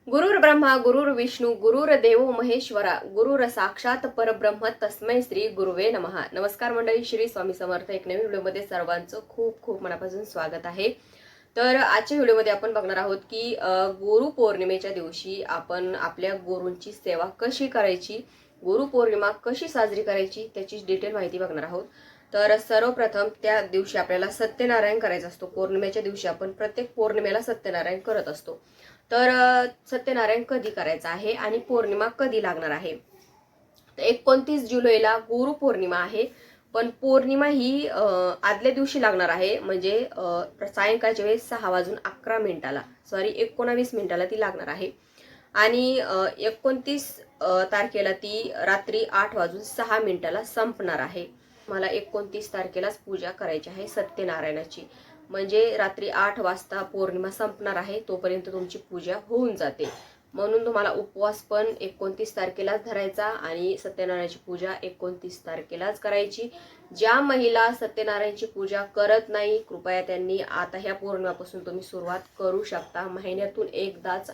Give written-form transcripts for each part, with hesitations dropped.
गुरुर् ब्रह्मा गुरुर्विष्णू गुरुर्देव महेश्वरा गुरुर साक्षात परब्रह्म तस्मै श्री गुरुवे नमः। नमस्कार मंडळी, श्री स्वामी समर्थ एक नवीन व्हिडिओमध्ये सर्वांचं खूप खूप मनापासून स्वागत आहे। तर आजच्या व्हिडिओमध्ये आपण बघणार आहोत की गुरु पौर्णिमेच्या दिवशी आपण आपल्या गुरूंची सेवा कशी करायची, गुरु पौर्णिमा कशी साजरी करायची त्याची डिटेल माहिती बघणार आहोत। तर सर्वप्रथम त्या दिवशी आपल्याला सत्यनारायण करायचं असतो। पौर्णिमेच्या दिवशी आपण प्रत्येक पौर्णिमेला सत्यनारायण करत असतो। तर सत्यनारायण कधी करायचं आहे आणि पौर्णिमा कधी लागणार आहे, तर 29 जुलैला गुरु पौर्णिमा आहे। पण पौर्णिमा ही आदल्या दिवशी लागणार आहे, म्हणजे सायंकाळच्या वेळेस 6:11 सॉरी 19 मिनिटाला ती लागणार आहे। आणि 29 तारखेला ती रात्री 8:06 संपणार आहे। मला 29 तारखेलाच पूजा करायची आहे सत्यनारायणाची, म्हणजे रात्री 8 वाजता पौर्णिमा संपणार आहे तोपर्यंत तुमची पूजा होऊन जाते। म्हणून तुम्हाला उपवास पण 29 तारखेलाच धरायचा आणि सत्यनारायणाची पूजा 29 तारखेलाच करायची। ज्या महिला सत्यनारायणाची पूजा करत नाही, कृपया त्यांनी आता ह्या पौर्णिमेपासून तुम्ही सुरुवात करू शकता। महिन्यातून एकदाच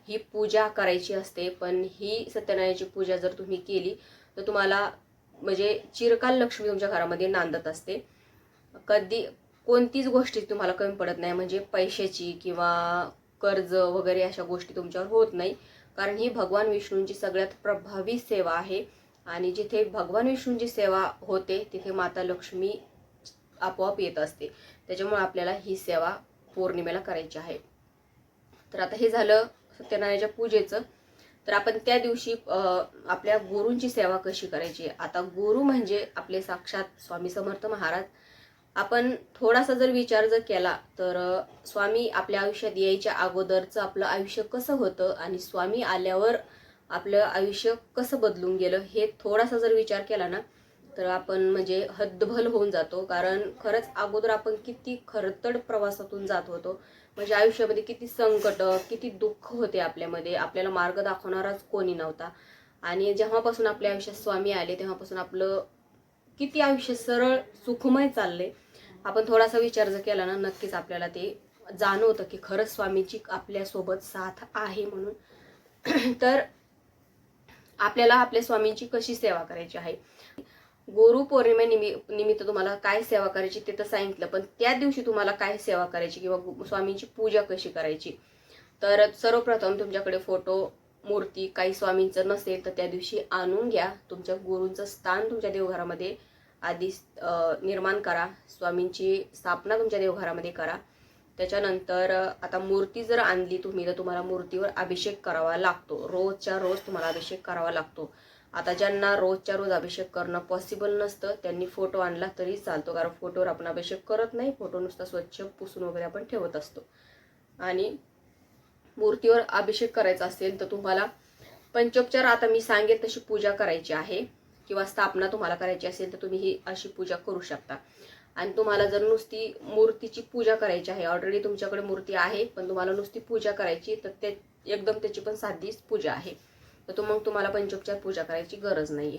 ही पूजा करायची असते, पण ही सत्यनारायणाची पूजा जर तुम्ही केली तर तुम्हाला म्हणजे चिरकाल लक्ष्मी तुमच्या घरामध्ये नांदत असते। कधी कोणतीच गोष्टी तुम्हाला कमी पडत नाही, म्हणजे पैशाची किंवा कर्ज वगैरे अशा गोष्टी तुमच्यावर होत नाही, कारण ही भगवान विष्णूंची सगळ्यात प्रभावी सेवा आहे। आणि जिथे भगवान विष्णूंची सेवा होते तिथे माता लक्ष्मी आपोआप येत असते। त्याच्यामुळे आपल्याला ही सेवा पौर्णिमेला करायची आहे। तर आता हे झालं सत्यनारायणाच्या पूजेचं। तर आपण त्या दिवशी आपल्या गुरूंची सेवा कशी करायची। आता गुरु म्हणजे आपले साक्षात स्वामी समर्थ महाराज। आपण थोडासा जर विचार केला तर स्वामी आपल्या आयुष्यात यायच्या अगोदरचं आपलं आयुष्य कसं होतं आणि स्वामी आल्यावर आपलं आयुष्य कसं बदलून गेलं हे थोडासा जर विचार केला ना, तर आपण म्हणजे हद्दभल होऊन जातो। कारण खरंच अगोदर आपण किती खरतड प्रवासातून जात होतो, म्हणजे आयुष्यामध्ये किती संकट किती दुःख होते आपल्यामध्ये, आपल्याला मार्ग दाखवणाराच कोणी नव्हता। आणि जेव्हापासून आपल्या आयुष्यात स्वामी आले तेव्हापासून आपलं किती आयुष्य सरळ सुखमय चालले। आपण थोडासा विचार जर केला ना, नक्कीच आपल्याला ते जाणवतं की खरंच स्वामीची आपल्यासोबत साथ आहे म्हणून। तर आपल्याला आपल्या स्वामींची कशी सेवा करायची आहे, गुरु पौर्णिमे निमित्त तुम्हाला काय सेवा करायची ते तर सांगितलं, पण त्या दिवशी तुम्हाला काय सेवा करायची किंवा स्वामींची पूजा कशी करायची। तर सर्वप्रथम तुमच्याकडे फोटो मूर्ती काही स्वामींचं नसेल तर त्या दिवशी आणून घ्या। तुमच्या गुरूंचं स्थान तुमच्या देवघरामध्ये आधी निर्माण करा, स्वामींची स्थापना तुमच्या देवघरामध्ये करा। त्याच्यानंतर आता मूर्ती जर आणली तुम्ही तर तुम्हाला मूर्तीवर अभिषेक करावा लागतो, रोजच्या रोज तुम्हाला अभिषेक करावा लागतो। आता ज्यांना रोजच्या रोज अभिषेक करणं पॉसिबल नसतं त्यांनी फोटो आणला तरी चालतो, कारण फोटोवर आपण अभिषेक करत नाही, फोटो नुसता स्वच्छ पुसून वगैरे आपण ठेवत असतो। आणि मूर्तीवर अभिषेक करायचा असेल तर तुम्हाला पंचोपचार आता मी सांगेल तशी पूजा करायची आहे, किंवा स्थापना तुम्हाला करायची असेल तर तुम्ही ही अशी पूजा करू शकता। आणि तुम्हाला जर नुसती मूर्तीची पूजा करायची आहे, ऑलरेडी तुमच्याकडे मूर्ती आहे पण तुम्हाला नुसती पूजा करायची, तर ते एकदम त्याची पण साधीच पूजा आहे, तर मग तुम्हाला पंचोपचार पूजा करायची गरज नाहीये।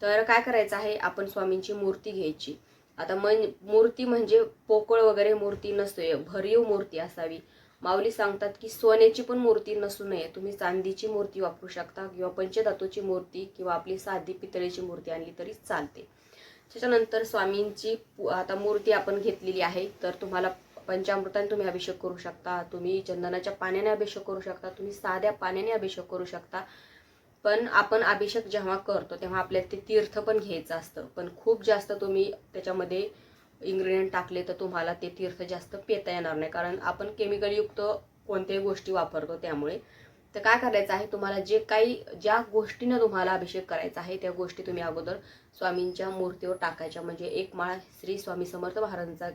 तर काय करायचं आहे, आपण स्वामींची मूर्ती घ्यायची। आता मूर्ती म्हणजे पोकळ वगैरे मूर्ती नसते, भरीव मूर्ती असावी। माऊली सांगतात की सोन्याची पण मूर्ती नसू नये, तुम्ही चांदीची मूर्ती वापरू शकता किंवा पंचधातूची मूर्ती किंवा आपली साधी पितळेची मूर्ती आणली तरी चालते। त्याच्यानंतर स्वामींची आता मूर्ती आपण घेतलेली आहे, तर तुम्हाला पंचामृताने तुम्ही अभिषेक करू शकता, तुम्ही चंदनाच्या पाण्याने अभिषेक करू शकता, तुम्ही साध्या पाण्याने अभिषेक करू शकता। पण आपण अभिषेक जेव्हा करतो तेव्हा आपल्याला ते तीर्थ पण घ्यायचं असतं, पण खूप जास्त तुम्ही त्याच्यामध्ये इन्ग्रेडियंट टाकले तर तुम्हाला ते तीर्थ जास्त पिता येणार नाही, कारण आपण केमिकल युक्त कोणत्याही गोष्टी वापरतो त्यामुळे। तर काय करायचं आहे, तुम्हाला ज्या गोष्टीने तुम्हाला अभिषेक करायचा आहे त्या गोष्टी तुम्ही अगोदर स्वामींच्या मूर्तीवर टाकायच्या, म्हणजे एक माळा श्री स्वामी समर्थ महाराजांचा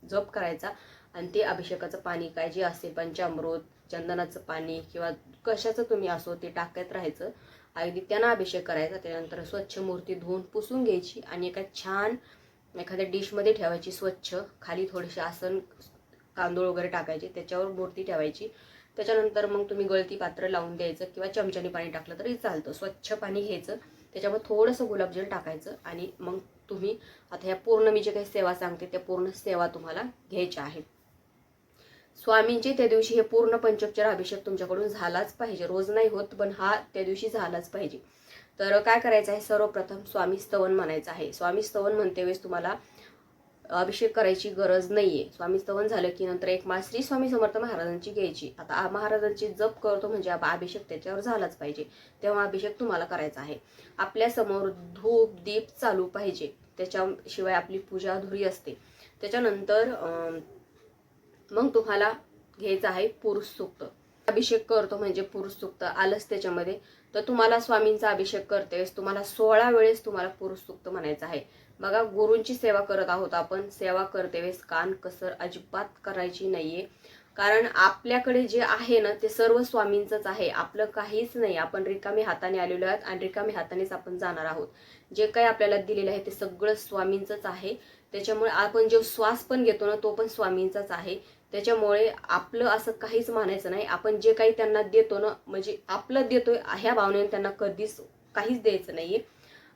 जप करायचा आणि ते अभिषेकाचं पाणी काय जे असेल पंचामृत चंदनाचं पाणी किंवा कशाचं तुम्ही असो ते टाकत राहायचं, अगदी त्यांना अभिषेक करायचा। त्यानंतर स्वच्छ मूर्ती धुवून पुसून घ्यायची आणि एका छान एखाद्या डिशमध्ये ठेवायची स्वच्छ, खाली थोडेसे आसन तांदूळ वगैरे टाकायचे, त्याच्यावर मूर्ती ठेवायची। त्याच्यानंतर मग तुम्ही गळती पात्र लावून द्यायचं किंवा चमच्याने पाणी टाकलं तरी चालतं। स्वच्छ पाणी घ्यायचं, त्याच्यामध्ये थोडंसं गुलाबजल टाकायचं आणि मग तुम्ही आता ह्या पूर्ण मी जे काही सेवा सांगते त्या पूर्ण सेवा तुम्हाला घ्यायच्या आहेत। स्वामींचे त्या दिवशी हे पूर्ण पंचोपचार अभिषेक तुमच्याकडून झालाच पाहिजे. रोज नाही होत, पण हा त्या दिवशी झालाच पाहिजे. तर काय करायचं आहे, सर्वप्रथम स्वामी स्तवन म्हणायचं आहे. स्वामी स्तवन म्हणते वेळेस तुम्हाला अभिषेक करायची गरज नाहीये. स्वामी स्तवन झालं की नंतर एक माळ श्री स्वामी समर्थ महाराजांची घ्यायची. आता महाराजांची जप करतो म्हणजे अभिषेक त्याच्यावर झालाच पाहिजे, तेव्हा अभिषेक तुम्हाला करायचा आहे. आपल्या समोर धूप दीप चालू पाहिजे, त्याच्याशिवाय आपली पूजा अधुरी असते. त्याच्यानंतर मग तुम्हाला घ्यायचं आहे पुरुष सूक्त. अभिषेक करतो म्हणजे पुरुष सूक्त आलंच त्याच्यामध्ये. तर तुम्हाला स्वामींचा अभिषेक करतेस तुम्हाला 16 वेळेस तुम्हाला पुरुष सूक्त म्हणायचं आहे. बघा, गुरूंची सेवा करत आहोत आपण. सेवा करते वेळेस कान कसर अजिबात करायची नाहीये, कारण आपल्याकडे जे आहे ना ते सर्व स्वामींचंच आहे, आपलं काहीच नाही. आपण रिकामी हाताने आलेलो आहोत आणि रिकामी हातानेच आपण जाणार आहोत. जे काही आपल्याला दिलेलं आहे ते सगळं स्वामींचंच आहे. त्याच्यामुळे आपण जो श्वास पण घेतो ना तो पण स्वामींचाच आहे. त्याच्यामुळे आपलं असं काहीच मानायचं नाही. आपण जे काही त्यांना देतो ना, म्हणजे आपलं देतोय ह्या भावनेने त्यांना कधीच काहीच द्यायचं नाहीये.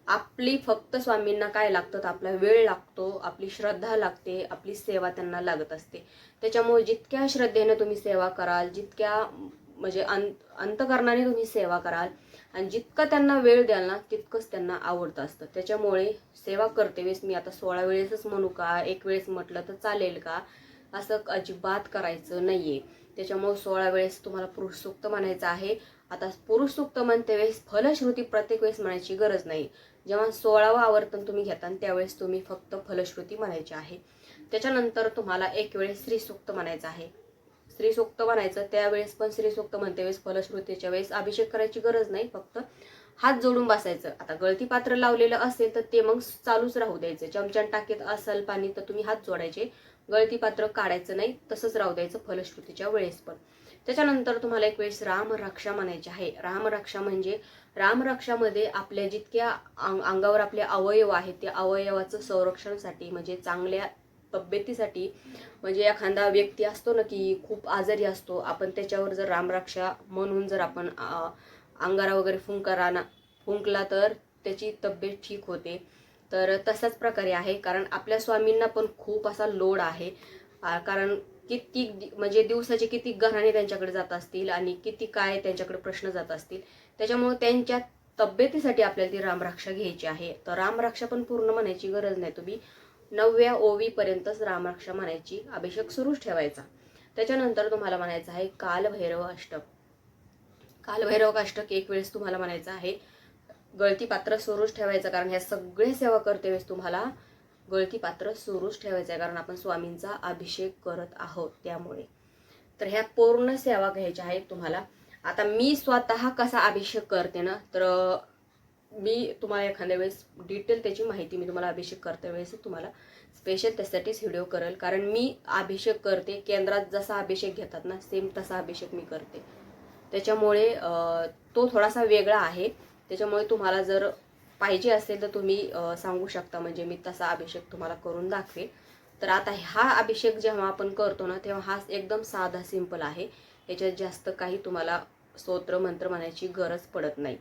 आपली फक्त स्वामींना काय लागतं, आपला वेळ लागतो, आपली श्रद्धा लागते, आपली सेवा त्यांना लागत असते. त्याच्यामुळे जितक्या श्रद्धेने तुम्ही सेवा कराल, जितक्या म्हणजे अंतकरणाने तुम्ही सेवा कराल आणि जितकं त्यांना वेळ द्याल ना तितकंच त्यांना आवडतं असतं. त्याच्यामुळे सेवा करते वेळेस मी आता 16 वेळेसच म्हणू का, एक वेळेस म्हटलं तर चालेल का, असं अजिबात करायचं नाहीये. त्याच्यामुळे 16 वेळेस तुम्हाला पुरुष सूक्त म्हणायचं आहे. आता पुरुष सूक्त म्हणते वेळेस फलश्रुती प्रत्येक वेळेस म्हणायची गरज नाही. जेव्हा 16वं आवर्तन तुम्ही घेता त्यावेळेस तुम्ही फक्त फलश्रुती म्हणायची आहे. त्याच्यानंतर तुम्हाला एक वेळेस श्री सूक्त म्हणायचं आहे. श्री सूक्त म्हणायचं त्यावेळेस पण श्री सूक्त म्हणते वेळेस फलश्रुतीच्या वेळेस अभिषेक करायची गरज नाही, फक्त हात जोडून बसायचं. आता गळती पात्र लावलेलं असेल तर ते मग चालूच राहू द्यायचं. चमच्यान टाकीत असेल पाणी तर तुम्ही हात जोडायचे, गळती पात्र काढायचं नाही, तसंच राहू द्यायचं फलश्रुतीच्या वेळेस पण. त्याच्यानंतर तुम्हाला एक वेळेस रामरक्षा म्हणायची आहे. रामरक्षा म्हणजे रामरक्षामध्ये आपल्या जितक्या अंगावर आपले अवयव आहेत त्या अवयवाचं संरक्षणासाठी, म्हणजे चांगल्या तब्येतीसाठी. म्हणजे एखादा व्यक्ती असतो ना की खूप आजारी असतो, आपण त्याच्यावर जर रामरक्षा म्हणून जर आपण अंगारा वगैरे फुंकला तर त्याची तब्येत ठीक होते. तर तशाच प्रकारे आहे, कारण आपल्या स्वामींना पण खूप असा लोड आहे. कारण किती म्हणजे दिवसाचे किती घराणे त्यांच्याकडे जात असतील आणि किती काय त्यांच्याकडे प्रश्न जात असतील. त्याच्यामुळे त्यांच्या तब्येतीसाठी आपल्याला ती रामरक्षा घ्यायची आहे. तर रामरक्षा पण पूर्ण म्हणायची गरज नाही, तुम्ही 9व्या ओवीपर्यंतच रामरक्षा म्हणायची, अभिषेक सुरूच ठेवायचा. त्याच्यानंतर तुम्हाला म्हणायचं आहे कालभैरव अष्टक. कालभैरव अष्टक एक वेळेस तुम्हाला म्हणायचं आहे. गळती पात्र सुरूच ठेवायचं, कारण ह्या सगळे सेवा करते वेळेस तुम्हाला गळती पात्र सुरूच ठेवायचं आहे, कारण आपण स्वामींचा अभिषेक करत आहोत त्यामुळे. तर ह्या पूर्ण सेवा घ्यायच्या आहेत तुम्हाला. आता मी स्वतः कसा अभिषेक करते ना, तर मी तुम्हाला एखाद्या वेळेस डिटेल त्याची माहिती मी तुम्हाला अभिषेक करते वेळेस तुम्हाला स्पेशल त्यासाठीच व्हिडिओ करेल. कारण मी अभिषेक करते केंद्रात जसा अभिषेक घेतात ना सेम तसा अभिषेक मी करते. त्याच्यामुळे तो थोडासा वेगळा आहे. त्याच्यामुळे तुम्हाला जर पाहिजे असेल तर तुम्ही सांगू शकता, म्हणजे मी तसा अभिषेक तुम्हाला करून दाखवेल. तर आता हा अभिषेक जेव्हा आपण करतो ना तेव्हा हा एकदम साधा सिंपल आहे. याच्यात जास्त काही तुम्हाला स्तोत्र मंत्र म्हणायची गरज पडत नाही.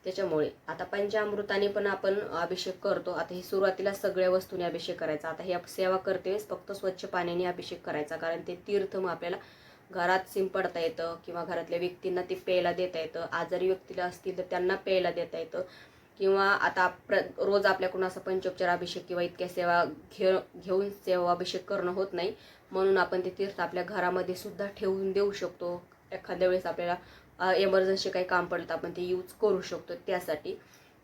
त्याच्यामुळे आता पंचामृताने पण आपण अभिषेक करतो. आता हे सुरुवातीला सगळ्या वस्तूंनी अभिषेक करायचा. आता हे सेवा करतेस फक्त स्वच्छ पाण्याने अभिषेक करायचा, कारण ते तीर्थ मग आपल्याला घरात शिंपडता येतं किंवा घरातल्या व्यक्तींना ते प्यायला देता येतं. आजारी व्यक्तीला असतील तर त्यांना प्यायला देता येतं. किंवा आता रोज आपल्याकडून असा पंचोपचार अभिषेक किंवा इतक्या सेवा घेऊन सेवा अभिषेक करणं होत नाही, म्हणून आपण ते तीर्थ आपल्या घरामध्ये सुद्धा ठेवून देऊ शकतो. एखाद्या वेळेस आपल्याला एमर्जन्सी काही काम पडलं तर आपण ते यूज करू शकतो त्यासाठी.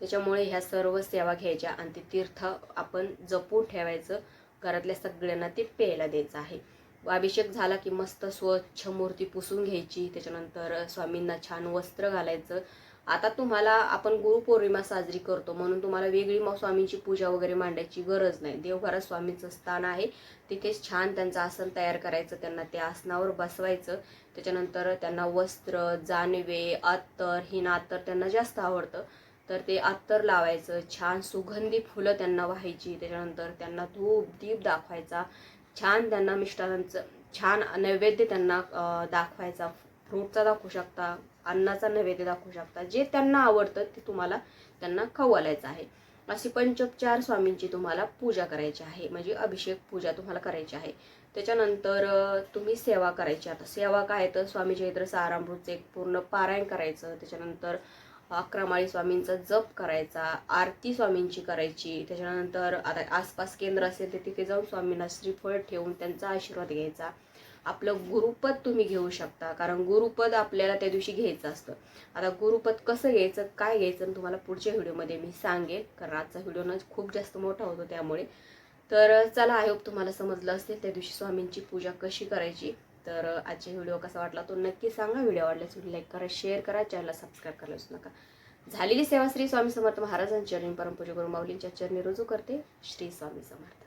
त्याच्यामुळे ह्या सर्व सेवा घ्यायच्या आणि ते तीर्थ आपण जपून ठेवायचं, घरातल्या सगळ्यांना ते प्यायला द्यायचं आहे. अभिषेक झाला की मस्त स्वच्छ मूर्ती पुसून घ्यायची. त्याच्यानंतर स्वामींना छान वस्त्र घालायचं. आता तुम्हाला आपण गुरुपौर्णिमा साजरी करतो म्हणून तुम्हाला वेगळी स्वामींची पूजा वगैरे मांडायची गरज नाही. देवघरात स्वामींचं स्थान आहे, तिथेच छान त्यांचं आसन तयार करायचं, त्यांना त्या आसनावर बसवायचं. त्याच्यानंतर त्यांना वस्त्र, जानवे, अत्तर, हिना अत्तर त्यांना जास्त आवडतं तर ते अत्तर लावायचं. छान सुगंधी फुलं त्यांना व्हायची. त्याच्यानंतर त्यांना धूप दीप दाखवायचा. छान त्यांना मिष्टांचं छान नैवेद्य त्यांना दाखवायचा. फ्रूटचा दाखवू शकता, अन्नाचा नैवेद्य दाखवू शकता, जे त्यांना आवडतं ते तुम्हाला त्यांना खाऊ घालायचं आहे. अशी पंचोपचार स्वामींची तुम्हाला पूजा करायची आहे, म्हणजे अभिषेक पूजा तुम्हाला करायची आहे. त्याच्यानंतर तुम्ही सेवा करायची. आता सेवा काय तर स्वामी चरित्र सारामृतचं एक पूर्ण पारायण करायचं. त्याच्यानंतर 11 माळी स्वामींचा जप करायचा, आरती स्वामींची करायची. त्याच्यानंतर आता आसपास केंद्र असेल तर तिथे जाऊन स्वामींना श्रीफळ ठेवून त्यांचा आशीर्वाद घ्यायचा. आपलं गुरुपद तुम्ही घेऊ शकता, कारण गुरुपद आपल्याला त्या दिवशी घ्यायचं असतं. आता गुरुपद कसं घ्यायचं, काय घ्यायचं तुम्हाला पुढच्या व्हिडिओमध्ये मी सांगेल, कारण आजचा व्हिडिओ ना खूप जास्त मोठा होतो त्यामुळे. तर चला, आय होप तुम्हाला समजलं असेल त्या दिवशी स्वामींची पूजा कशी करायची. तर आजचा व्हिडिओ कसा वाटला तो नक्की सांगा. व्हिडिओ आवडल्यास व्हिडिओ लाईक करा, शेअर करा, चॅनलला सबस्क्राईब करायला विसरू नका. झालेली सेवा श्री स्वामी समर्थ महाराजांच्या चरणी परमपूज्य गुरु माऊलींच्या चरणी रुजू करते. श्री स्वामी समर्थ.